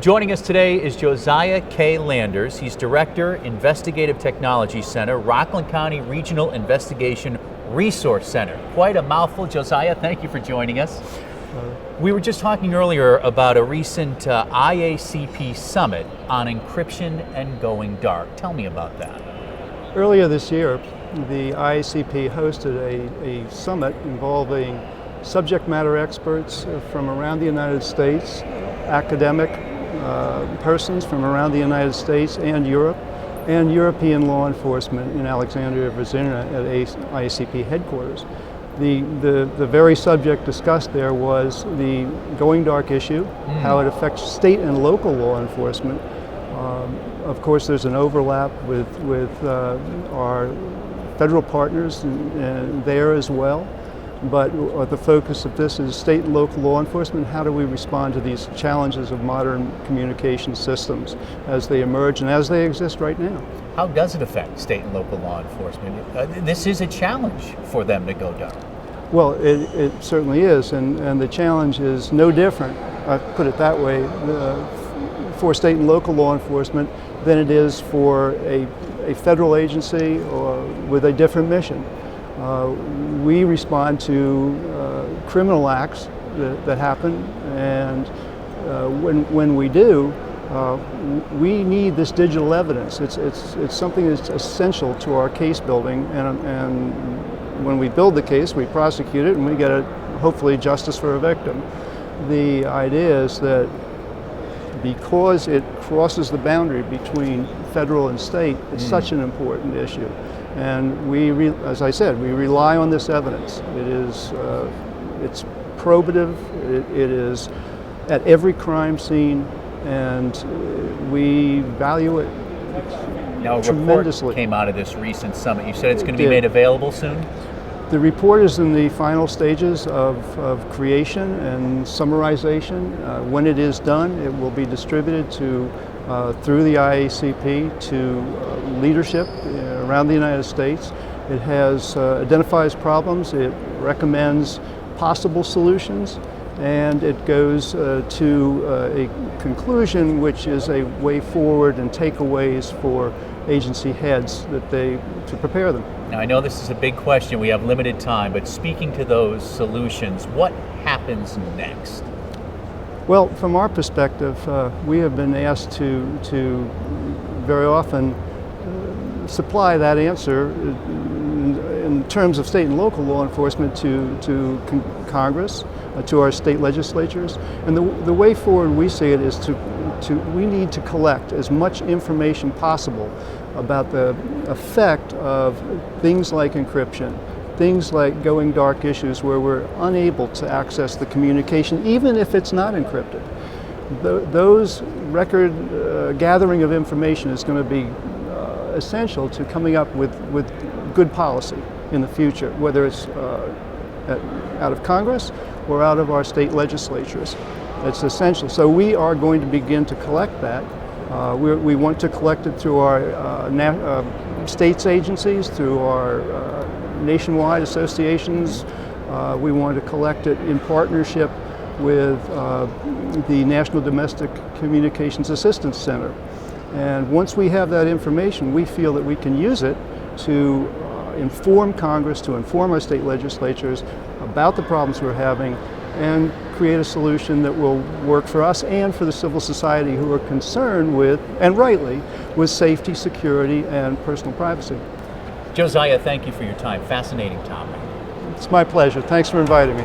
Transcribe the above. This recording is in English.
Joining us today is Josiah Landers. He's Director, Investigative Technology Center, Rockland County Regional Investigation Resource Center. Quite a mouthful. Josiah, thank you for joining us. We were just talking earlier about a recent IACP summit on encryption and going dark. Tell me about that. Earlier this year, the IACP hosted a summit involving subject matter experts from around the United States, academic persons from around the United States and Europe, and European law enforcement in Alexandria, Virginia at IACP headquarters. The very subject discussed there was the going dark issue, how it affects state and local law enforcement. Of course, there's an overlap with our federal partners there as well. But the focus of this is state and local law enforcement. How do we respond to these challenges of modern communication systems as they emerge and as they exist right now? How does it affect state and local law enforcement? This is a challenge for them to go dark. Well, it certainly is, and the challenge is no different, I put it that way, for state and local law enforcement than it is for a federal agency or with a different mission. We respond to criminal acts that happen, and when we do, we need this digital evidence. It's something that's essential to our case building, and when we build the case, we prosecute it, and we get hopefully justice for a victim. The idea is that because it crosses the boundary between federal and state, it's such an important issue. And as I said, we rely on this evidence. It's probative. It is at every crime scene, and we value it now, tremendously. A report came out of this recent summit. You said it's going to be made available soon? The report is in the final stages of creation and summarization. When it is done, it will be distributed through the IACP to leadership around the United States. It identifies problems, it recommends possible solutions, and it goes to a conclusion, which is a way forward and takeaways for agency heads to prepare them. Now, I know this is a big question, we have limited time, but speaking to those solutions, what happens next? Well, from our perspective, we have been asked to very often supply that answer in terms of state and local law enforcement to Congress, to our state legislatures. And the way forward we see it is we need to collect as much information possible about the effect of things like encryption, things like going dark issues where we're unable to access the communication, even if it's not encrypted. Those record gathering of information is going to be essential to coming up with good policy in the future, whether it's out of Congress or out of our state legislatures. It's essential. So we are going to begin to collect that. We want to collect it through our states agencies, through our nationwide associations. We want to collect it in partnership with the National Domestic Communications Assistance Center. And once we have that information, we feel that we can use it to inform Congress, to inform our state legislatures about the problems we're having, and create a solution that will work for us and for the civil society who are concerned with, and rightly, with safety, security, and personal privacy. Josiah, thank you for your time. Fascinating topic. It's my pleasure. Thanks for inviting me.